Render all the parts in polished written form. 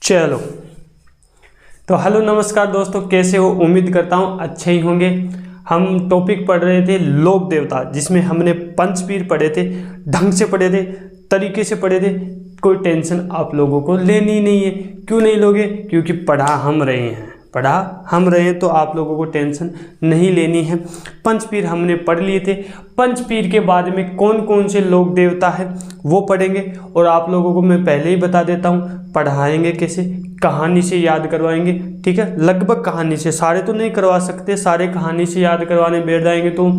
चलो तो हेलो नमस्कार दोस्तों, कैसे हो? उम्मीद करता हूँ अच्छे ही होंगे। हम टॉपिक पढ़ रहे थे लोक देवता, जिसमें हमने पंचपीर पढ़े थे, ढंग से पढ़े थे, तरीके से पढ़े थे। कोई टेंशन आप लोगों को लेनी नहीं है। क्यों नहीं लोगे? क्योंकि पढ़ा हम रहे हैं तो आप लोगों को टेंशन नहीं लेनी है। पंचपीर हमने पढ़ लिए थे। पंचपीर के बाद में कौन कौन से लोक देवता है वो पढ़ेंगे, और आप लोगों को मैं पहले ही बता देता हूँ पढ़ाएंगे कैसे, कहानी से याद करवाएंगे। ठीक है, लगभग कहानी से, सारे तो नहीं करवा सकते, सारे कहानी से याद करवाने बैठ जाएंगे तो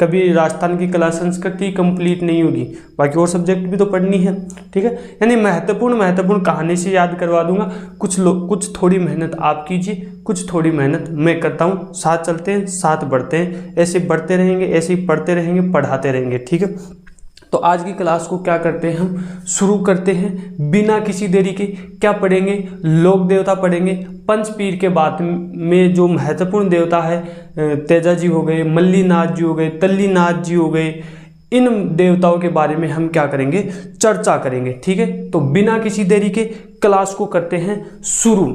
कभी राजस्थान की कला संस्कृति कंप्लीट नहीं होगी। बाकी और सब्जेक्ट भी तो पढ़नी है। ठीक है, यानी महत्वपूर्ण कहानी से याद करवा दूंगा। कुछ थोड़ी मेहनत आप कीजिए, कुछ थोड़ी मेहनत मैं करता हूँ। साथ चलते हैं, साथ बढ़ते हैं, ऐसे बढ़ते रहेंगे, ऐसे ही पढ़ते रहेंगे, पढ़ाते रहेंगे। ठीक है, तो आज की क्लास को क्या करते हैं, हम शुरू करते हैं बिना किसी देरी के। क्या पढ़ेंगे? लोक देवता पढ़ेंगे। पंचपीर के बाद में जो महत्वपूर्ण देवता है, तेजा जी हो गए, मल्लीनाथ जी हो गए, तल्लीनाथ जी हो गए, इन देवताओं के बारे में हम क्या करेंगे, चर्चा करेंगे। ठीक है, तो बिना किसी देरी के क्लास को करते हैं शुरू।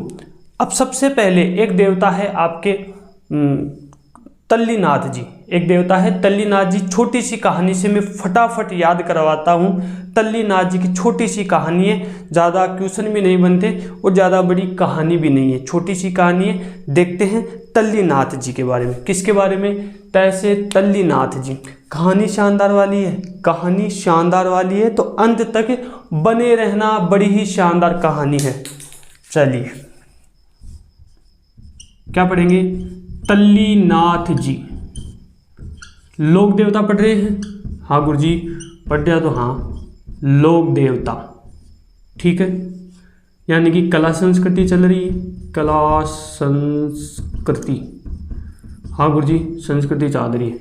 अब सबसे पहले एक देवता है आपके तल्लीनाथ जी, एक देवता है तल्लीनाथ जी। छोटी सी कहानी से मैं फटाफट याद करवाता हूँ। तल्लीनाथ जी की छोटी सी कहानी है, ज़्यादा क्वेश्चन भी नहीं बनते और ज़्यादा बड़ी कहानी भी नहीं है, छोटी सी कहानी है। देखते हैं तल्लीनाथ जी के बारे में। किसके बारे में? तैसे तल्लीनाथ जी। कहानी शानदार वाली है, कहानी शानदार वाली है, तो अंत तक बने रहना। बड़ी ही शानदार कहानी है। चलिए क्या पढ़ेंगे? तल्लीनाथ जी। लोक देवता पढ़ रहे हैं? हाँ गुरुजी पढ़ दिया तो हाँ, लोक देवता। ठीक है, यानी कि कला संस्कृति चल रही है, कला संस्कृति। हाँ गुरुजी, संस्कृति चल रही है।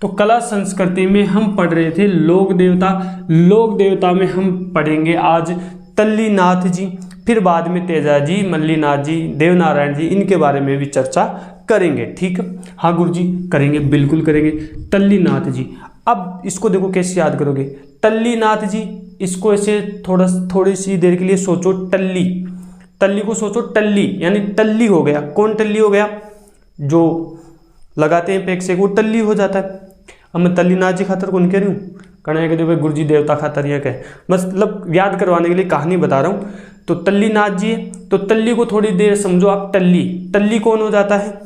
तो कला संस्कृति में हम पढ़ रहे थे लोक देवता। लोक देवता में हम पढ़ेंगे आज तल्लीनाथ जी, फिर बाद में तेजा जी, मल्लीनाथ जी, देवनारायण जी, इनके बारे में भी चर्चा करेंगे। ठीक है, हाँ गुरुजी करेंगे, बिल्कुल करेंगे। तल्लीनाथ जी, अब इसको देखो कैसे याद करोगे। तल्लीनाथ जी, इसको ऐसे थोड़ी सी देर के लिए सोचो। टल्ली को सोचो, टल्ली यानी टल्ली हो गया। कौन टल्ली हो गया? जो लगाते हैं पैक से वो टल्ली हो जाता है। अब मैं तल्लीनाथ जी खातर कौन कह रही हूँ, कहना है कि गुरुजी देवता खातर यह कहे, मतलब याद करवाने के लिए कहानी बता रहा हूँ। तो तल्लीनाथ जी है, तो टल्ली को थोड़ी देर समझो आप। टल्ली कौन हो जाता है?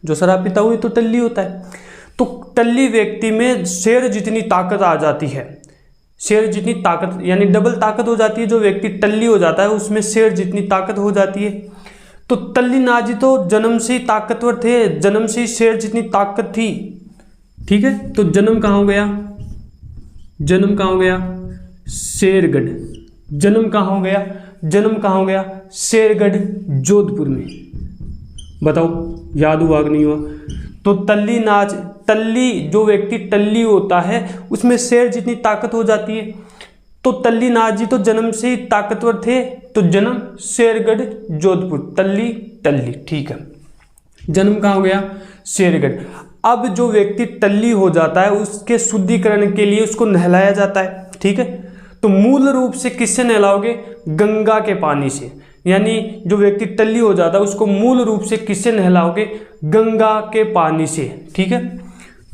जो शराब पीता हुआ तो टल्ली होता है। तो टल्ली व्यक्ति में शेर जितनी ताकत आ जाती है, शेर जितनी ताकत यानी डबल ताकत हो जाती है। जो व्यक्ति टल्ली हो जाता है उसमें शेर जितनी ताकत हो जाती है। तो तल्लीनाथ जी तो जन्म से ही ताकतवर थे, जन्म से ही शेर जितनी ताकत थी। ठीक है, तो जन्म कहाँ हो गया? शेरगढ़। जन्म कहाँ हो गया? शेरगढ़, जोधपुर में। बताओ याद हुआ कि नहीं हुआ? तो टल्ली जो व्यक्ति टल्ली होता है उसमें शेर जितनी ताकत हो जाती है। तो तल्लीनाथ जी तो जन्म से ही ताकतवर थे, तो जन्म शेरगढ़, जोधपुर। टल्ली। ठीक है, जन्म कहाँ हो गया? शेरगढ़। अब जो व्यक्ति टल्ली हो जाता है उसके शुद्धिकरण के लिए उसको नहलाया जाता है। ठीक है, तो मूल रूप से किससे नहलाओगे? गंगा के पानी से। यानी जो व्यक्ति टल्ली हो जाता है उसको मूल रूप से किससे नहलाओगे? गंगा के पानी से। ठीक है,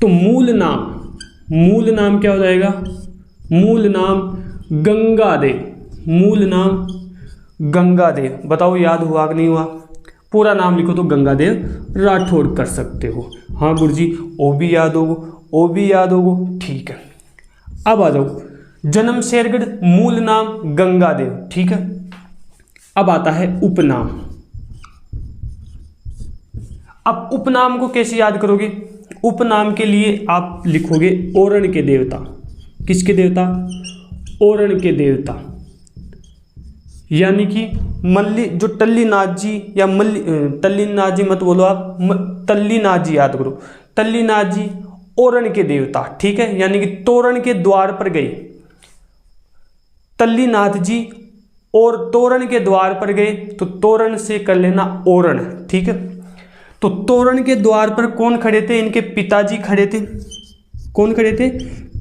तो मूल नाम क्या हो जाएगा? मूल नाम गंगादेव। बताओ याद हुआ कि नहीं हुआ? पूरा नाम लिखो तो गंगादेव राठौड़ कर सकते हो। हाँ गुरुजी, ओ भी याद होगो। ठीक है, अब आ जाओ। जन्म शेरगढ़, मूल नाम गंगादेव। ठीक है, अब आता है उपनाम। अब उपनाम को कैसे याद करोगे? उपनाम के लिए आप लिखोगे ओरण के देवता। किसके देवता? ओरण के देवता। यानी कि जो टल्लीनाथ जी या तल्लीनाथ जी मत बोलो आप, तल्लीनाथ जी याद करो। तल्लीनाथ जी ओरण के देवता। ठीक है, यानी कि तोरण के द्वार पर गए तल्लीनाथ जी, और तोरण के द्वार पर गए तो तोरण से कर लेना ओरण। ठीक है, तो तोरण के द्वार पर कौन खड़े थे? इनके पिताजी खड़े थे। कौन खड़े थे?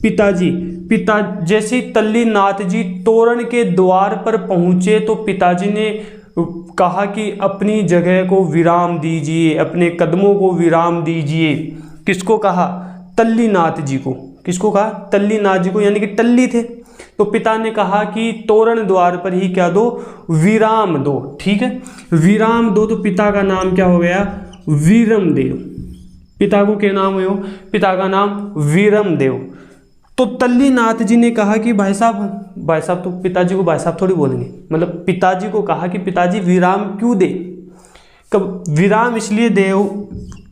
पिताजी। जैसे तल्लीनाथ जी तोरण के द्वार पर पहुंचे तो पिताजी ने कहा कि अपनी जगह को विराम दीजिए, अपने कदमों को विराम दीजिए। किसको कहा? टल्लीनाथ जी को। किसको कहा? टल्लीनाथ जी को, यानी कि टल्ली थे। तो पिता ने कहा कि तोरण द्वार पर ही क्या दो? विराम दो। ठीक है, विराम दो। तो पिता का नाम क्या हो गया? वीरमदेव। पिता को क्या नाम हो? पिता का नाम वीरमदेव। तो टल्लीनाथ जी ने कहा कि भाई साहब तो पिताजी को भाई साहब थोड़ी बोलेंगे, मतलब पिताजी को कहा कि पिताजी विराम क्यों दे? कब विराम इसलिए दे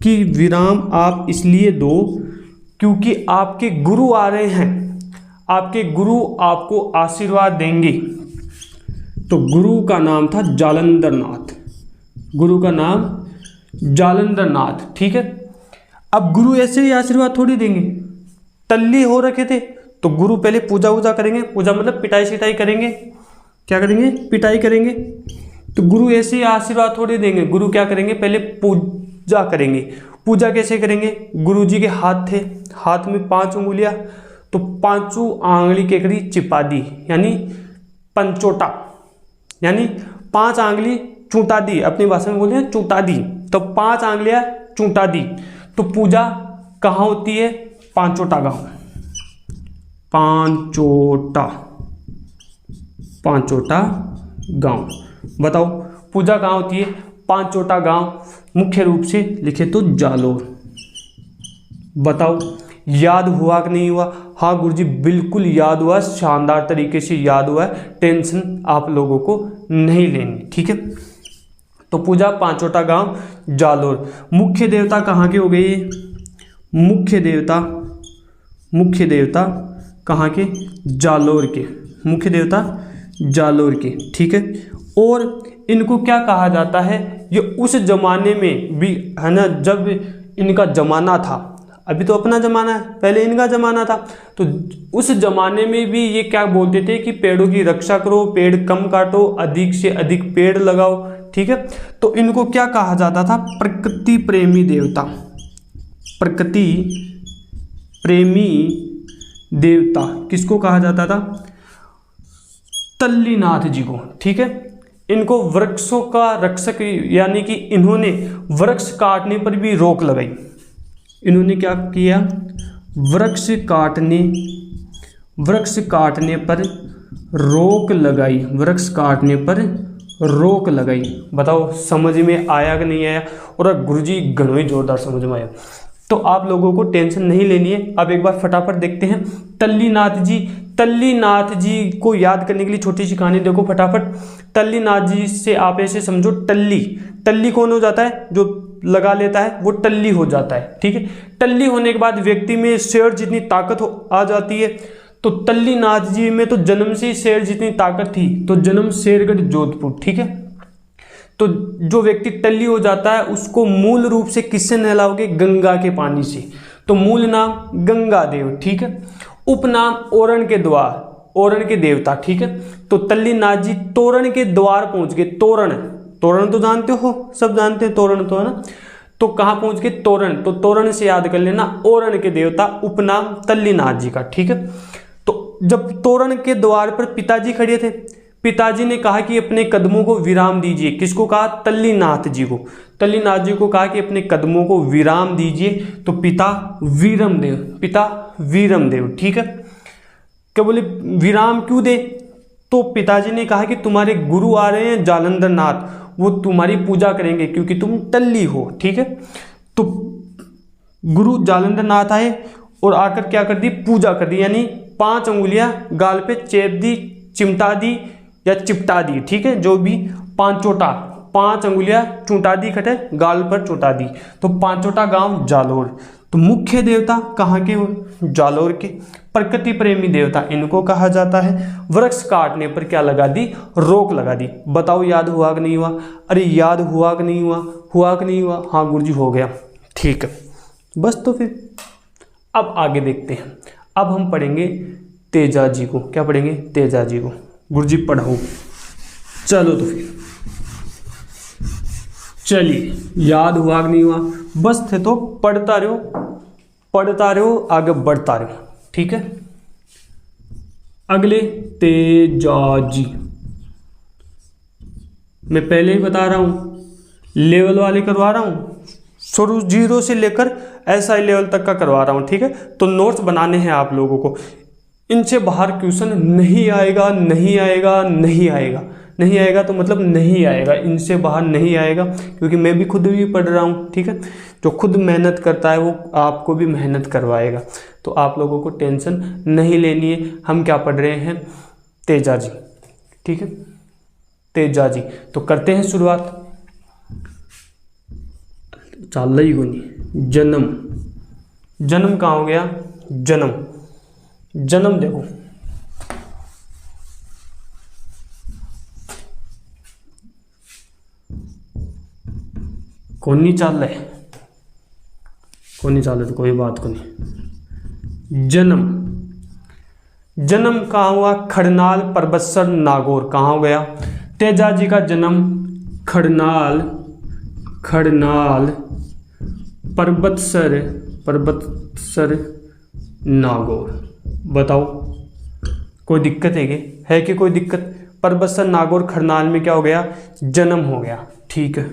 कि विराम आप इसलिए दो क्योंकि आपके गुरु आ रहे हैं, आपके गुरु आपको आशीर्वाद देंगे। तो गुरु का नाम था जालंधर नाथ, गुरु का नाम जालंधर नाथ। ठीक है, अब गुरु ऐसे ही आशीर्वाद थोड़ी देंगे, टल्ली हो रखे थे तो गुरु पहले पूजा वूजा करेंगे, पूजा मतलब पिटाई शिटाई करेंगे। क्या करेंगे? पिटाई करेंगे। तो गुरु ऐसे ही आशीर्वाद थोड़ी देंगे, गुरु क्या करेंगे? पहले पूजा करेंगे। पूजा कैसे करेंगे? गुरु जी के हाथ थे, हाथ में 5 उंगलियां, तो 5 आंगली केकड़ी चिपा दी, यानी पंचोटा, यानी 5 आंगली चूंटा दी, अपनी भाषा में बोलते हैं चूंटा दी। तो 5 आंगलियां चूंटा दी। तो पूजा कहाँ होती है? पांचोटा गांव, पांचोटा गांव। बताओ पूजा कहाँ होती है? पांचोटा गांव, मुख्य रूप से लिखे तो जालोर। बताओ याद हुआ कि नहीं हुआ? हाँ गुरुजी बिल्कुल याद हुआ, शानदार तरीके से याद हुआ है, टेंशन आप लोगों को नहीं लेनी। ठीक है, तो पूजा पांचोटा गांव जालोर। मुख्य देवता कहाँ के हो गए? मुख्य देवता कहाँ के? जालोर के, मुख्य देवता जालोर के। ठीक है, और इनको क्या कहा जाता है? ये उस जमाने में भी है ना, जब इनका जमाना था, अभी तो अपना जमाना है, पहले इनका जमाना था, तो उस जमाने में भी ये क्या बोलते थे कि पेड़ों की रक्षा करो, पेड़ कम काटो, अधिक से अधिक पेड़ लगाओ। ठीक है, तो इनको क्या कहा जाता था? प्रकृति प्रेमी देवता, प्रकृति प्रेमी देवता किसको कहा जाता था? टल्लीनाथ जी को। ठीक है, इनको वृक्षों का रक्षक, यानी कि इन्होंने वृक्ष काटने पर भी रोक लगाई। इन्होंने क्या किया? वृक्ष काटने पर रोक लगाई, वृक्ष काटने पर रोक लगाई। बताओ समझ में आया कि नहीं आया? और गुरुजी घणो ही जोरदार समझ में आया। तो आप लोगों को टेंशन नहीं लेनी है। अब एक बार फटाफट देखते हैं टल्लीनाथ जी को याद करने के लिए छोटी सी कहानी देखो फटाफट। टल्लीनाथ जी से आप ऐसे समझो, टल्ली कौन हो जाता है? जो लगा लेता है वो टल्ली हो जाता है। ठीक है, टल्ली होने के बाद व्यक्ति में शेर जितनी ताकत आ जाती है। तो टल्लीनाथ जी में तो जन्म से ही शेर जितनी ताकत थी, तो जन्म शेरगढ़ जोधपुर। ठीक है, तो जो व्यक्ति टल्ली हो जाता है उसको मूल रूप से किससे नहलाओगे? गंगा के पानी से। तो मूल नाम गंगादेव। ठीक है, उपनाम ओरण के द्वार, ओरण के देवता। ठीक है, तो टल्लीनाथ जी तोरण के द्वार पहुंच गए। तोरण तो जानते हो, सब जानते हैं तोरण तो, है ना? तो कहां पहुंच गए? तोरण। तो तोरण से याद कर लेना, ओरण के देवता, उपनाम टल्लीनाथ जी का। ठीक है, तो जब तोरण के द्वार पर पिताजी खड़े थे, पिताजी ने कहा कि अपने कदमों को विराम दीजिए। किसको कहा? टल्लीनाथ जी को। टल्लीनाथ जी को कहा कि अपने कदमों को विराम दीजिए। तो पिता वीरमदेव। ठीक है, क्या बोले? विराम क्यों दे? तो पिताजी ने कहा कि तुम्हारे गुरु आ रहे हैं जालंधर नाथ, वो तुम्हारी पूजा करेंगे क्योंकि तुम टल्ली हो। ठीक है, तो गुरु जालंधर नाथ आए और आकर क्या कर दी? पूजा कर दी, यानी 5 उंगलियां गाल पे चेप दी, चिमटा दी या चिपटा दी। ठीक है, जो भी 5 अंगुलियां चूंटा दी, खटे गाल पर चूंटा दी। तो पांचोटा गांव जालोर। तो मुख्य देवता कहाँ के? जालोर के। प्रकृति प्रेमी देवता इनको कहा जाता है। वृक्ष काटने पर क्या लगा दी? रोक लगा दी। बताओ याद हुआ कि नहीं हुआ? अरे याद हुआ कि नहीं हुआ? हुआ कि नहीं हुआ? हाँ गुरुजी हो गया। ठीक है, बस तो फिर अब आगे देखते हैं। अब हम पढ़ेंगे तेजा जी को। क्या पढ़ेंगे? तेजा जी को। गुरुजी पढ़ाओ। चलो तो फिर चलिए, याद हुआ कि नहीं हुआ? बस थे तो पढ़ता रहो, आगे बढ़ता रहो। ठीक है, अगले तेजा जी। मैं पहले ही बता रहा हूँ, लेवल वाले करवा रहा हूँ, शुरू 0 से लेकर SI लेवल तक का करवा रहा हूँ, ठीक है। तो नोट्स बनाने हैं आप लोगों को, इनसे बाहर क्वेश्चन नहीं आएगा, नहीं आएगा, नहीं आएगा, नहीं आएगा तो मतलब नहीं आएगा, इनसे बाहर नहीं आएगा, क्योंकि मैं भी खुद भी पढ़ रहा हूँ, ठीक है। जो खुद मेहनत करता है वो आपको भी मेहनत करवाएगा, तो आप लोगों को टेंशन नहीं लेनी है। हम क्या पढ़ रहे हैं, तेजा जी, ठीक है, तेजा जी। तो करते हैं शुरुआत। चल रही को नहीं, जन्म, जन्म कहाँ हो गया, जन्म, जन्म देखो, कौन नहीं चल रहे, कौन नहीं चल रहे तो कोई बात को नहीं। जन्म, जन्म कहाँ हुआ, खड़नाल परबतसर नागौर। कहाँ हो गया, तेजा जी का जन्म खड़नाल, खड़नाल परबतसर, परबतसर नागौर। बताओ कोई दिक्कत है कि कोई दिक्कत, परबतसर नागौर खड़नाल में क्या हो गया, जन्म हो गया, ठीक है।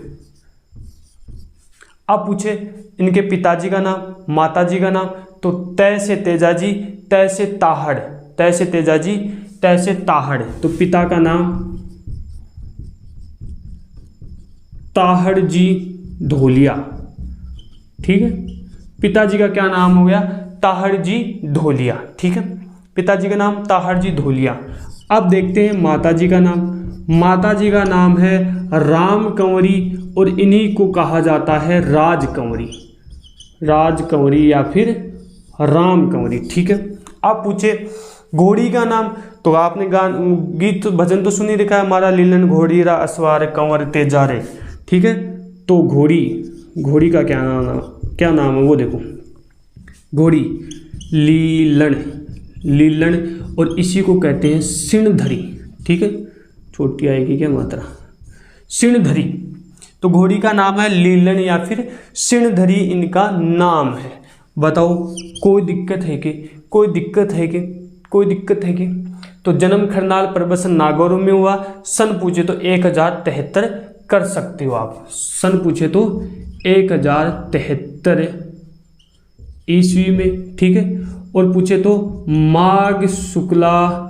अब पूछे इनके पिताजी का नाम, माताजी का नाम, तो तय से तेजा जी, तय से ताहड़, तय से तेजा जी, तय से ताहड़। तो पिता का नाम ताहड़ जी धोलिया, ठीक है। पिताजी का क्या नाम हो गया, ताहड़ जी धोलिया, ठीक है। पिताजी का नाम ताहड़ जी धोलिया। अब देखते हैं माताजी का नाम, माताजी का नाम है राम कंवरी, और इन्हीं को कहा जाता है राजकंवरी, राजकंवरी या फिर राम कंवरी, ठीक है। अब पूछे घोड़ी का नाम, तो आपने गीत भजन तो सुनी रखा है, हमारा लीलन घोड़ी रा असवार कंवर तेजा रे, ठीक है। तो घोड़ी, घोड़ी का क्या नाम, क्या नाम है वो देखो, घोड़ी लीलन, लीलन, और इसी को कहते हैं सिणधरी, ठीक है। छोटी आएगी क्या मात्रा, सिणधरी। तो घोड़ी का नाम है लीलन या फिर सिणधरी, इनका नाम है। बताओ कोई दिक्कत है कि, कोई दिक्कत है कि, कोई दिक्कत है कि। तो जन्म खरनाल परबतसर नागौर में हुआ। सन पूछे तो 1073 कर सकते हो आप, सन पूछे तो 1073 ईस्वी में, ठीक है। और पूछे तो माघ शुक्ला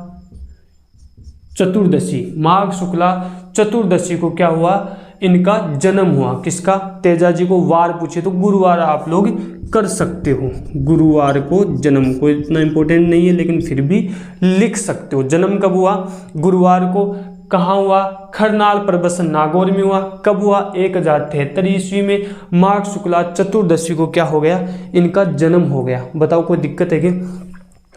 चतुर्दशी, माघ शुक्ला चतुर्दशी को क्या हुआ, इनका जन्म हुआ। किसका, तेजा जी को। वार पूछे तो गुरुवार आप लोग कर सकते हो, गुरुवार को जन्म, को इतना इंपॉर्टेंट नहीं है लेकिन फिर भी लिख सकते हो। जन्म कब हुआ, गुरुवार को। कहाँ हुआ, खरनाल परबतसर नागौर में हुआ। कब हुआ, 1073 ईस्वी में। माघ शुक्ला चतुर्दशी को क्या हो गया, इनका जन्म हो गया। बताओ कोई दिक्कत है कि।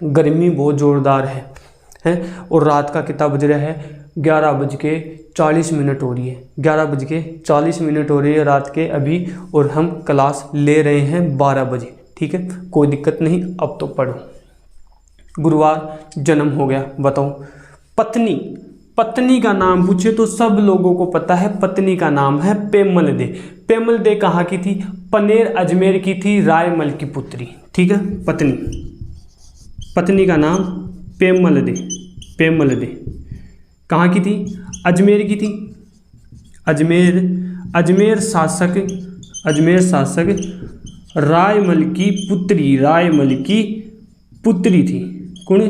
गर्मी बहुत जोरदार है और रात का कितना बज रहा है, 11:40 हो रही है, 11:40 हो रही है रात के अभी, और हम क्लास ले रहे हैं 12 बजे, ठीक है। कोई दिक्कत नहीं, अब तो पढ़ो। गुरुवार जन्म हो गया। बताओ पत्नी, पत्नी का नाम पूछे तो सब लोगों को पता है, पत्नी का नाम है पेमल दे। पेमल दे कहाँ की थी, पनेर अजमेर की थी, रायमल की पुत्री, ठीक है। पत्नी, पत्नी का नाम पेमल दे, पेमल दे कहाँ की थी, अजमेर की थी। अजमेर, अजमेर शासक, अजमेर शासक रायमल की पुत्री, रायमल की पुत्री थी। कौन,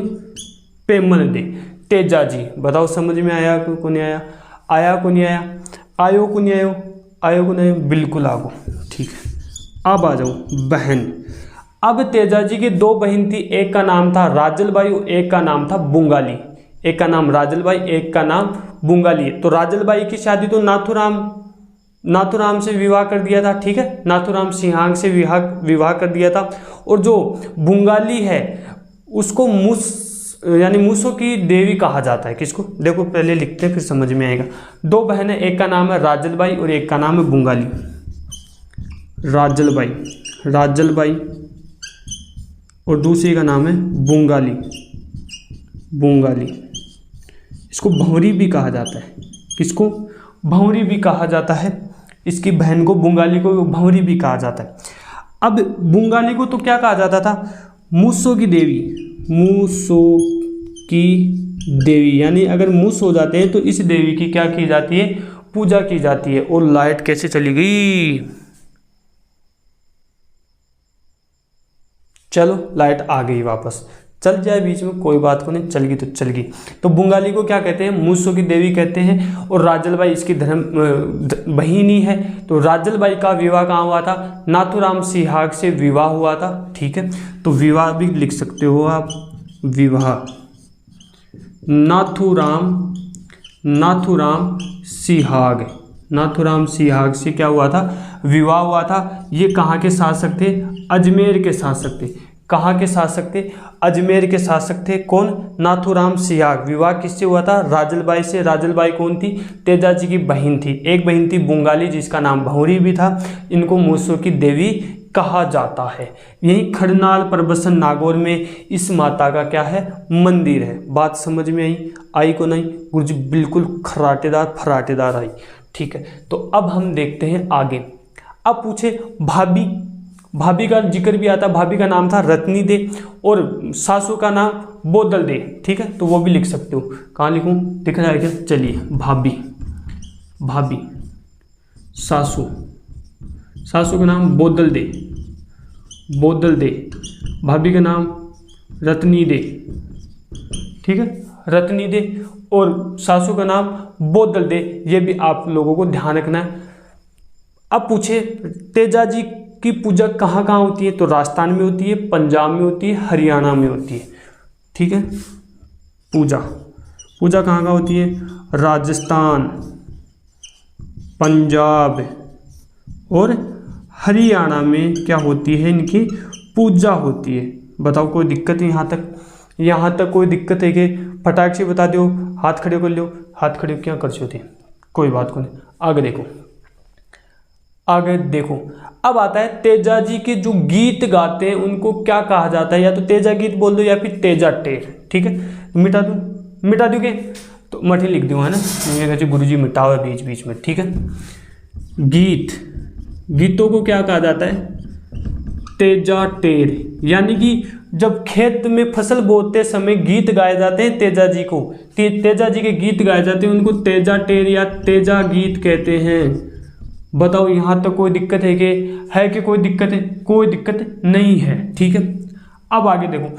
पेमल दे। तेजा जी। बताओ समझ में आया को नहीं आया, आया को नहीं आया, आयो को नहीं आयो, आयो को नहीं, बिल्कुल आगो, ठीक है। अब आ जाओ बहन। अब तेजा जी की 2 बहन थी, एक का नाम था राजलबाई और एक का नाम था बुंगाली। एक का नाम राजलबाई, एक का नाम बुंगाली। तो राजलबाई की शादी तो नाथुराम से विवाह कर दिया था, ठीक है। नाथुराम सिंहांग से विवाह कर दिया था। और जो बुंगाली है उसको यानी मूसों की देवी कहा जाता है। किसको, देखो पहले लिखते हैं फिर समझ में आएगा। 2 बहनें, एक का नाम है राजलबाई और एक का नाम है बुंगाली। राजलबाई, राजलबाई, और दूसरी का नाम है बुंगाली, बुंगाली। इसको भंवरी भी कहा जाता है। किसको, भंवरी भी कहा जाता है। इसकी बहन को, बुंगाली को भंवरी भी कहा जाता है। अब बुंगाली को तो क्या कहा जाता था, मूसों की देवी, मूसों की देवी। यानी अगर मूस हो जाते हैं तो इस देवी की क्या की जाती है, पूजा की जाती है। और लाइट कैसे चली गई, चलो लाइट आ गई वापस, चल जाए बीच में कोई बात को नहीं, चल गई तो चल गई। तो बुंगाली को क्या कहते हैं, मूसों की देवी कहते हैं। और राजलबाई इसकी धर्म बहिनी है। तो राजलबाई का विवाह कहाँ हुआ था, नाथूराम सिहाग से विवाह हुआ था। ठीक है, तो विवाह भी लिख सकते हो आप, विवाह नाथूराम सिहाग से क्या हुआ था, विवाह हुआ था। ये कहाँ के शासक थे, अजमेर के शासक थे। कहाँ के शासक थे, अजमेर के शासक थे। कौन, नाथूराम सिहाग। विवाह किससे हुआ था, राजलबाई से। राजलबाई कौन थी, तेजाजी की बहन थी। एक बहन थी बुंगाली जिसका नाम भौरी भी था। इनको मूसों की देवी कहा जाता है। यही खरनाल परबसन नागौर में इस माता का क्या है, मंदिर है। बात समझ में आई को नहीं गुरुजी, बिल्कुल फराटेदार आई। ठीक है, तो अब हम देखते हैं आगे। अब पूछे भाभी का जिक्र भी आता, भाभी का नाम था रत्नी दे और सासू का नाम बोदल दे। ठीक है, तो वो भी लिख सकते हो। कहाँ लिखूं, दिख रहा है क्या, चलिए, भाभी सासू का नाम बोदल दे, भाभी का नाम रत्नी दे। ठीक है, रत्नी दे और सासू का नाम बोदल दे, ये भी आप लोगों को ध्यान रखना है। अब पूछे तेजाजी की पूजा कहाँ कहाँ होती है, तो राजस्थान में होती है, पंजाब में होती है, हरियाणा में होती है। ठीक है, पूजा कहाँ कहाँ होती है, राजस्थान, पंजाब और हरियाणा में क्या होती है, इनकी पूजा होती है। बताओ कोई दिक्कत है यहाँ तक कोई दिक्कत है कि फटाक से बता दो, हाथ खड़े कर लो, हाथ खड़े क्या कर सकते, कोई बात को नहीं। आगे देखो, अब आता है तेजाजी के जो गीत गाते हैं उनको क्या कहा जाता है, या तो तेजा गीत बोल दो या फिर तेजा टेर। ठीक है, मिटा दूंगे तो मठी लिख दूंगा, है ना, कहते गुरुजी मिटाओ बीच बीच में। ठीक है, गीतों को क्या कहा जाता है, तेजा टेर। यानी कि जब खेत में फसल बोते समय गीत गाए जाते हैं तेजाजी को, तेजाजी के गीत गाए जाते हैं, उनको तेजा टेर या तेजा गीत कहते हैं। बताओ यहाँ तक कोई दिक्कत है कि कोई दिक्कत है, कोई दिक्कत नहीं है। ठीक है, अब आगे देखो,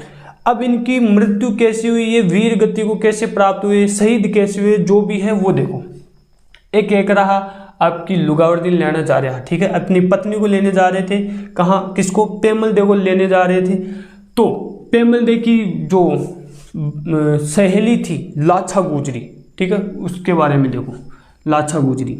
अब इनकी मृत्यु कैसी हुई, ये वीर गति को कैसे प्राप्त हुए, शहीद कैसे हुए, जो भी है वो देखो। एक रहा आपकी लुगावर्दी लेना जा रहा। ठीक है, अपनी पत्नी को लेने जा रहे थे, कहाँ, किसको, पेमल दे को लेने जा रहे थे। तो पेमल दे की जो सहेली थी लाछा गुजरी। ठीक है, उसके बारे में देखो, लाछा गुजरी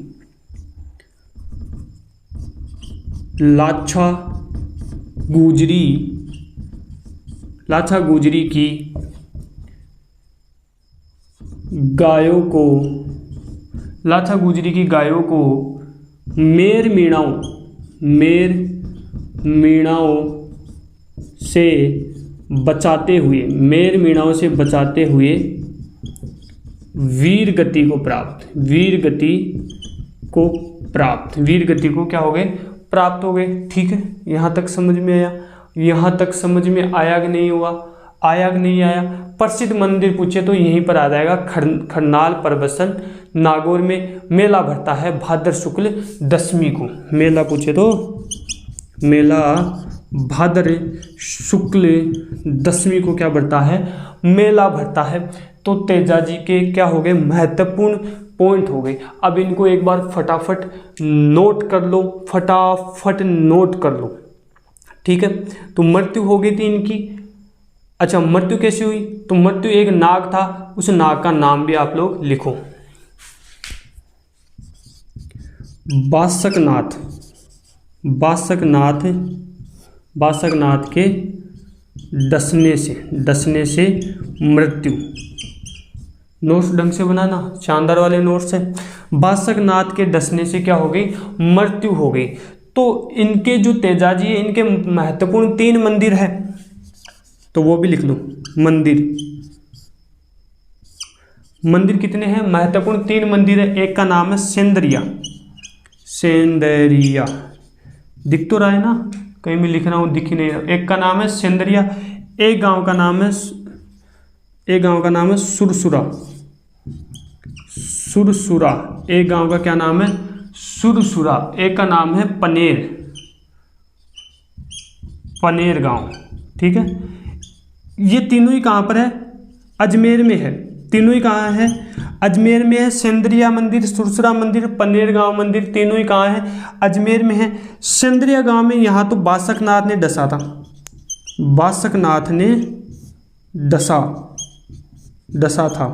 की गायों को मेर मीणाओं से बचाते हुए वीर गति को क्या हो गए, प्राप्त हो गए। ठीक है, यहाँ तक समझ में आया कि नहीं आया। प्रसिद्ध मंदिर पूछे तो यहीं पर आ जाएगा, खरनाल परबसन नागौर में मेला भरता है भाद्र शुक्ल दशमी को। मेला पूछे तो मेला भाद्र शुक्ल दशमी को क्या भरता है, मेला भरता है। तो तेजाजी के क्या हो गए, महत्वपूर्ण पॉइंट हो गए। अब इनको एक बार फटाफट नोट कर लो। ठीक है, तो मृत्यु हो गई थी इनकी। अच्छा, मृत्यु कैसी हुई, तो मृत्यु एक नाग था, उस नाग का नाम भी आप लोग लिखो, बासकनाथ के डसने से मृत्यु। नोट्स ढंग से बनाना, शानदार वाले नोट्स है। बासकनाथ के डसने से क्या हो गई, मृत्यु हो गई। तो इनके जो तेजाजी है, इनके महत्वपूर्ण 3 मंदिर है, तो वो भी लिख लो। मंदिर कितने हैं, महत्वपूर्ण 3 मंदिर है। एक का नाम है सेंदरिया, दिख तो रहा है ना, कहीं भी लिख रहा हूँ दिख ही नहीं रहा। एक का नाम है सेंदरिया, एक गांव का नाम है सुरसुरा, एक गांव का क्या नाम है? सुरसुरा। एक का नाम है पनेर, पनेर गांव। ठीक है, ये तीनों ही कहाँ पर है? अजमेर में है। तीनों ही कहाँ है? अजमेर में है। सेंद्रिया मंदिर, सुरसुरा मंदिर, पनेर गांव मंदिर, तीनों ही कहाँ है? अजमेर में है। सेंद्रिया गांव में यहाँ तो बासकनाथ ने डसा था, बासकनाथ ने डसा था,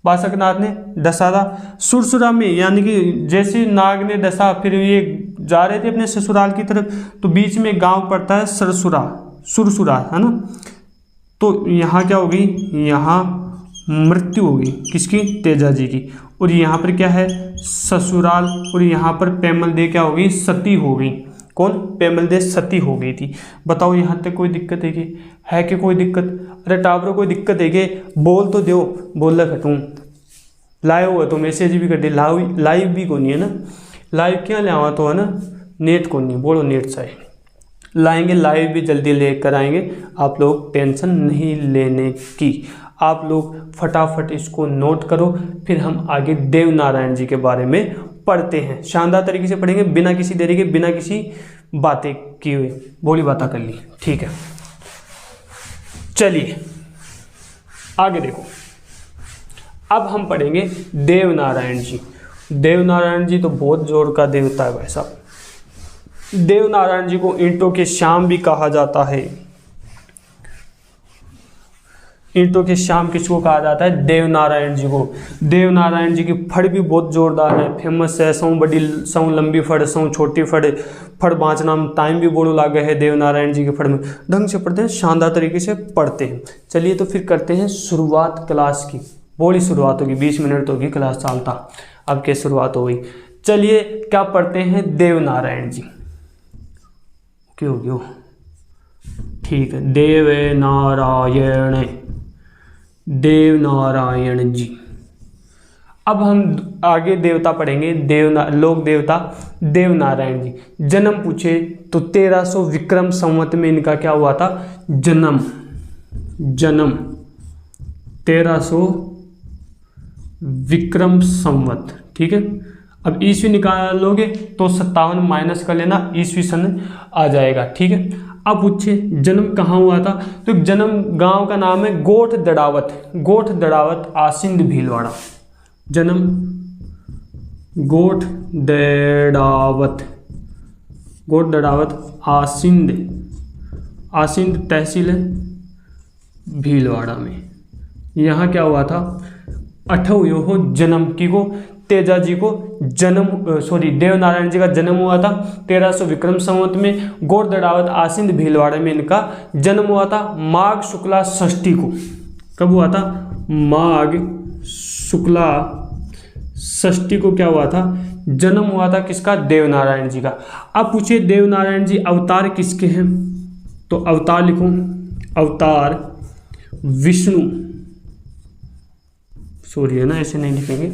बासकनाथ ने डसा था। सुरसुरा में यानी कि जैसे नाग ने डसा, फिर ये जा रहे थे अपने ससुराल की तरफ, तो बीच में गांव पड़ता है सरसुरा, सुरसुरा, है ना। तो यहाँ क्या होगी? यहाँ मृत्यु होगी किसकी? तेजा जी की। और यहाँ पर क्या है? ससुराल। और यहाँ पर पेमल दे क्या होगी? सती हो गई। कौन? पेमल दे सती हो गई थी। बताओ यहाँ तक कोई दिक्कत है कि कोई दिक्कत? अरे टावरों कोई दिक्कत है कि? बोल तो दो, बोल कटूँ लाइव हुआ तो मैसेज भी कर दे। लाइव भी को नहीं है ना, लाइव क्या ले आवा तो है ना, नेट को नहीं, बोलो नेट चाहिए लाएंगे, लाइव भी जल्दी लेकर आएंगे। आप लोग टेंशन नहीं लेने की, आप लोग फटाफट इसको नोट करो, फिर हम आगे देव नारायण जी के बारे में पढ़ते हैं। शानदार तरीके से पढ़ेंगे, बिना किसी देरी के, बिना किसी बातें की हुई, बोली बातें कर ली। ठीक है, चलिए आगे देखो। अब हम पढ़ेंगे देव नारायण जी। देव नारायण जी तो बहुत जोर का देवता है भाई साहब। देव नारायण जी को ईंटों के श्याम भी कहा जाता है। ईंटों के श्याम किसको कहा जाता है? देव नारायण जी को। देव नारायण जी की फड़ भी बहुत जोरदार है, फेमस है। सौ बड़ी, सौ लंबी फड़, सौ छोटी फड़, फड़ बाँचना में टाइम भी बोलो लागे है देव नारायण जी के फड़ में। ढंग से पढ़ते हैं, शानदार तरीके से पढ़ते हैं। चलिए तो फिर करते हैं शुरुआत क्लास की। बड़ी शुरुआत होगी, 20 मिनट होगी क्लास चालता, अब क्या शुरुआत हो गई। चलिए क्या पढ़ते हैं? देव नारायण जी। क्यों क्यों? ठीक है, देव नारायण, देव नारायण जी। अब हम आगे देवता पढ़ेंगे, लोक देवता देव नारायण जी। जन्म पूछे तो 1300 विक्रम संवत में इनका क्या हुआ था? जन्म 1300 विक्रम संवत। ठीक है, अब ईस्वी निकालोगे तो 57 माइनस कर लेना, ईस्वी सन आ जाएगा। ठीक है, अब पूछे जन्म कहाँ हुआ था? तो जन्म गांव का नाम है गोठ दड़ावत, गोठ दड़ावत आसिंद भीलवाड़ा। जन्म गोठ दड़ावत, गोठ दड़ावत आसिंद, आसिंद तहसील है भीलवाड़ा में। यहाँ क्या हुआ था? 8 जन्म की को तेजा जी को जन्म देव नारायण जी का जन्म हुआ था 1300 विक्रम संवत में। गोठ दड़ावत आसिंद भीलवाड़ा में इनका जन्म हुआ था माघ शुक्ला षष्ठी को। कब हुआ था? माघ शुक्ला षष्ठी को क्या हुआ था? जन्म हुआ था किसका? देव नारायण जी का। अब पूछिए देव नारायण जी अवतार किसके हैं? तो अवतार लिखो, अवतार विष्णु, सॉरी है ना, ऐसे नहीं लिखेंगे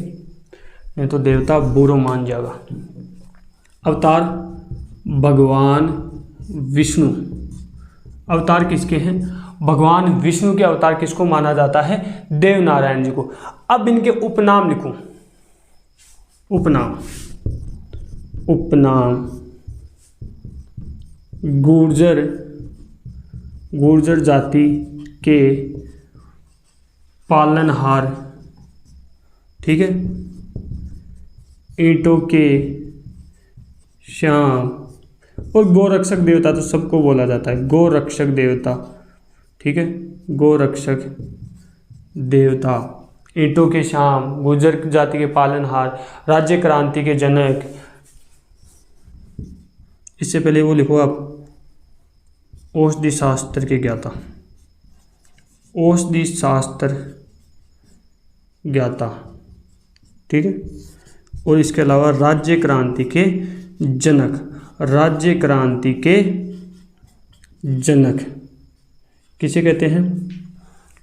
नहीं तो देवता बुरो मान जाएगा। अवतार भगवान विष्णु, अवतार किसके हैं? भगवान विष्णु के अवतार किसको माना जाता है? देव नारायण जी को। अब इनके उपनाम लिखूं, उपनाम, उपनाम गुर्जर, गुर्जर जाति के पालनहार। ठीक है, ईंटों के श्याम, और गोरक्षक देवता तो सबको बोला जाता है, गोरक्षक देवता। ठीक है, गोरक्षक देवता, ईंटों के श्याम, गुर्जर जाति के पालनहार, राज्य क्रांति के जनक। इससे पहले वो लिखो आप, औषधि शास्त्र के ज्ञाता, औषधि शास्त्र ज्ञाता। ठीक है, और इसके अलावा राज्य क्रांति के जनक, राज्य क्रांति के जनक किसे कहते हैं?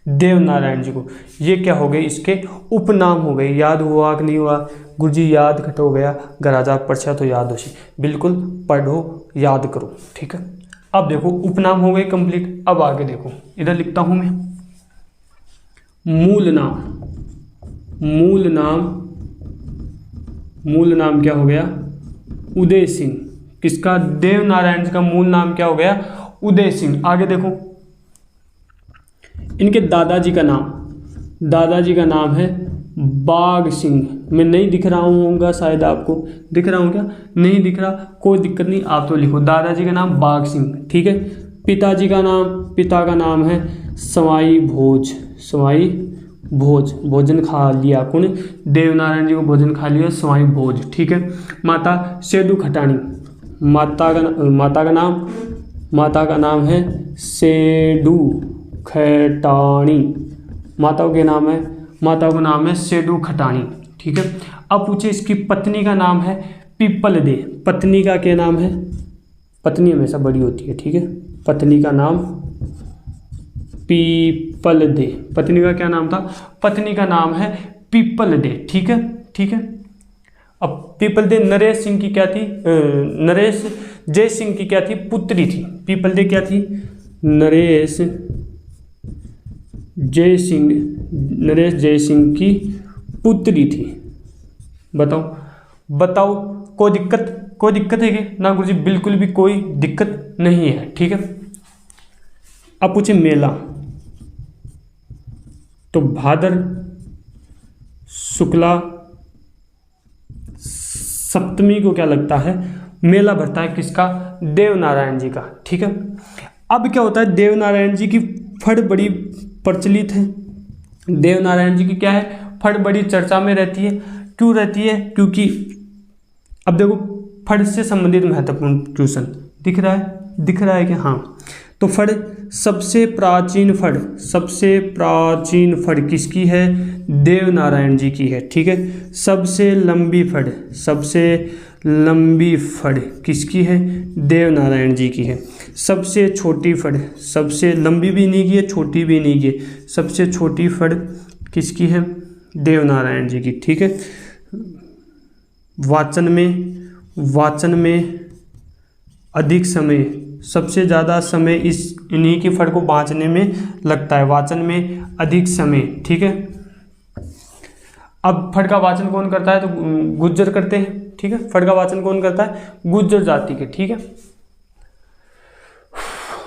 देव नारायण जी को। ये क्या हो गए? इसके उपनाम हो गए। याद हुआ कि नहीं हुआ? गुरुजी याद घट हो गया, गराजा पर्चा तो याद हो सी। बिल्कुल पढ़ो, याद करो। ठीक है, अब देखो उपनाम हो गए कंप्लीट। अब आगे देखो, इधर लिखता हूं मैं मूल नाम, मूल नाम मूल नाम क्या हो गया? उदय सिंह। किसका? देव नारायण जी का मूल नाम क्या हो गया? उदय सिंह। आगे देखो, इनके दादाजी का नाम, दादाजी का नाम है बाघ सिंह। मैं नहीं दिख रहा हूँगा, शायद आपको दिख रहा हूँ क्या? नहीं दिख रहा, कोई दिक्कत नहीं, आप तो लिखो दादाजी का नाम बाघ सिंह, ठीक है। पिताजी का नाम, पिता का नाम है सवाई भोज। सवाई भोज, भोजन खा लिया कौन? देवनारायण जी को भोजन खा लिया सवाई भोज, ठीक है। माता सेडू खटाणी। माता का नाम है सेडू खटाणी। माता का नाम है सेडू खटाणी, ठीक है। अब पूछे इसकी पत्नी का नाम है पीपल दे। पत्नी का क्या नाम है? पत्नी हमेशा बड़ी होती है, ठीक है। पत्नी का नाम पीपल दे। पत्नी का क्या नाम था? पत्नी का नाम है पीपल दे, ठीक है, ठीक है। अब पीपल दे नरेश सिंह की क्या थी? नरेश जय सिंह की क्या थी? पुत्री थी। पीपल दे क्या थी? नरेश जय सिंह की पुत्री थी। बताओ कोई दिक्कत है क्या? ना गुरुजी, बिल्कुल भी कोई दिक्कत नहीं है, ठीक है। अब पूछे मेला, तो भादर शुक्ला सप्तमी को क्या लगता है? मेला भरता है। किसका? देवनारायण जी का, ठीक है। अब क्या होता है? देवनारायण जी की फड़ बड़ी प्रचलित है। देवनारायण जी की क्या है? फड़ बड़ी चर्चा में रहती है। क्यों रहती है? क्योंकि अब देखो, फड़ से संबंधित महत्वपूर्ण क्वेश्चन दिख रहा है कि हाँ, तो फड़ सबसे प्राचीन फड़ किसकी है? देवनारायण जी की है, ठीक है। सबसे लंबी फड़ किसकी है? देवनारायण जी की है। सबसे छोटी फड़, सबसे लंबी भी नहीं की है, छोटी भी नहीं की है, सबसे छोटी फड़ किसकी है? देवनारायण जी की, ठीक है। वाचन में अधिक समय, सबसे ज़्यादा समय इन्हीं की फड़ को बाँचने में लगता है। वाचन में अधिक समय, ठीक है। अब फड़ का वाचन कौन करता है? तो गुज्जर करते हैं, ठीक है। फड़ का वाचन कौन करता है? गुज्जर जाति के, ठीक है।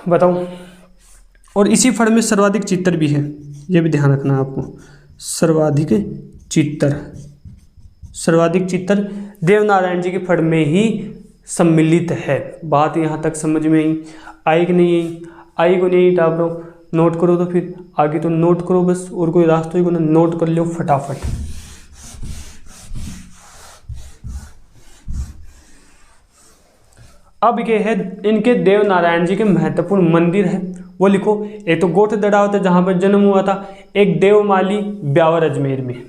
बताओ, और इसी फड़ में सर्वाधिक चित्तर भी है, ये भी ध्यान रखना आपको। सर्वाधिक चित्तर देवनारायण जी के फड़ में ही सम्मिलित है। बात यहाँ तक समझ में आई कि नहीं आई? को नहीं आप लोग नोट करो, तो फिर आगे तो नोट करो बस, और कोई रास्ता ही को ना, नोट कर लो फटाफट। अब ये है इनके देवनारायण जी के महत्वपूर्ण मंदिर है, वो लिखो। एक तो गोठ दड़ावत है जहाँ पर जन्म हुआ था, एक देवमाली ब्यावर अजमेर में,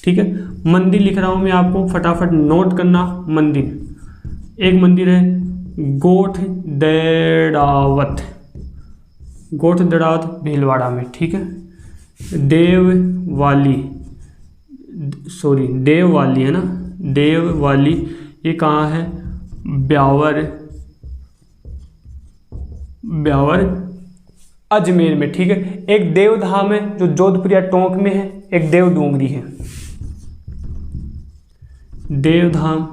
ठीक है। मंदिर लिख रहा हूँ मैं आपको, फटाफट नोट करना। मंदिर, एक मंदिर है गोठ दड़ावत भीलवाड़ा में, ठीक है। देववाली है ना, देववाली, ये कहाँ है? ब्यावर अजमेर में, ठीक है। एक देवधाम है जो जोधपुरिया टोंक में है, एक देव डूंगरी है। देवधाम,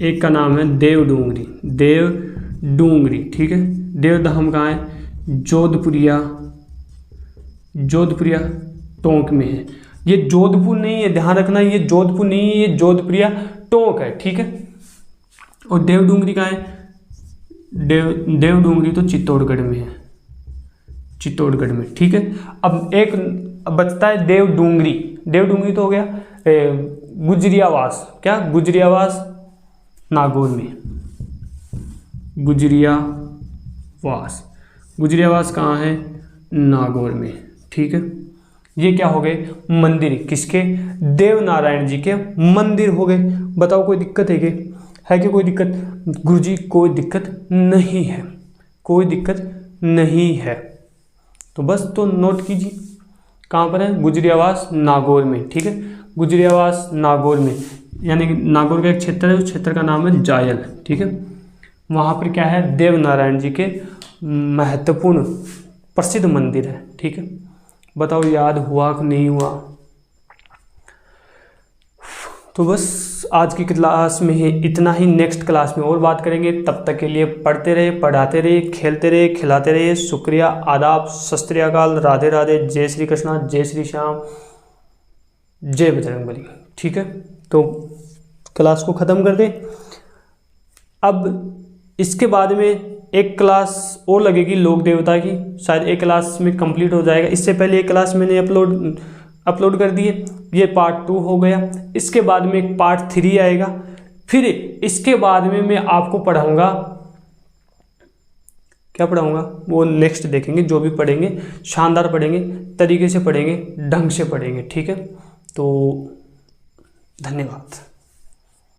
एक का नाम है देव डूंगरी, ठीक है। देवधाम कहाँ है? जोधपुरिया टोंक में है। ये जोधपुर नहीं है, ध्यान रखना, ये जोधपुर नहीं है, ये जोधपुरिया टोंक है, ठीक है। और देव डूंगरी कहाँ है? देव डूंगरी तो चित्तौड़गढ़ में है, ठीक है। अब एक बचता है देव डूंगरी तो हो गया गुजरियावास। क्या? गुजरियावास नागौर में। गुजरियावास कहाँ है? नागौर में, ठीक है। ये क्या हो गए? मंदिर, किसके? देवनारायण जी के मंदिर हो गए। बताओ कोई दिक्कत है कि कोई दिक्कत? गुरुजी कोई दिक्कत नहीं है, तो बस तो नोट कीजिए। कहाँ पर है? गुजरियावास नागौर में, ठीक है। गुजरियावास नागौर में, यानी कि नागौर का एक क्षेत्र है, उस क्षेत्र का नाम है जायल, ठीक है। वहाँ पर क्या है? देवनारायण जी के महत्वपूर्ण प्रसिद्ध मंदिर है, ठीक है। बताओ याद हुआ कि नहीं हुआ? तो बस आज की क्लास में ही इतना ही, नेक्स्ट क्लास में और बात करेंगे। तब तक के लिए पढ़ते रहे, पढ़ाते रहे, खेलते रहे, खिलाते रहे। शुक्रिया, आदाब, सत श्री अकाल, राधे राधे, जय श्री कृष्णा, जय श्री श्याम, जय बजरंगबली। ठीक है, तो क्लास को ख़त्म कर दें। अब इसके बाद में एक क्लास और लगेगी लोक देवता की, शायद एक क्लास में कंप्लीट हो जाएगा। इससे पहले एक क्लास मैंने अपलोड कर दिए, ये पार्ट 2 हो गया। इसके बाद में एक पार्ट 3 आएगा। फिर इसके बाद में मैं आपको पढ़ाऊँगा, क्या पढ़ाऊँगा वो नेक्स्ट देखेंगे। जो भी पढ़ेंगे शानदार पढ़ेंगे, तरीके से पढ़ेंगे, ढंग से पढ़ेंगे। ठीक है, तो धन्यवाद।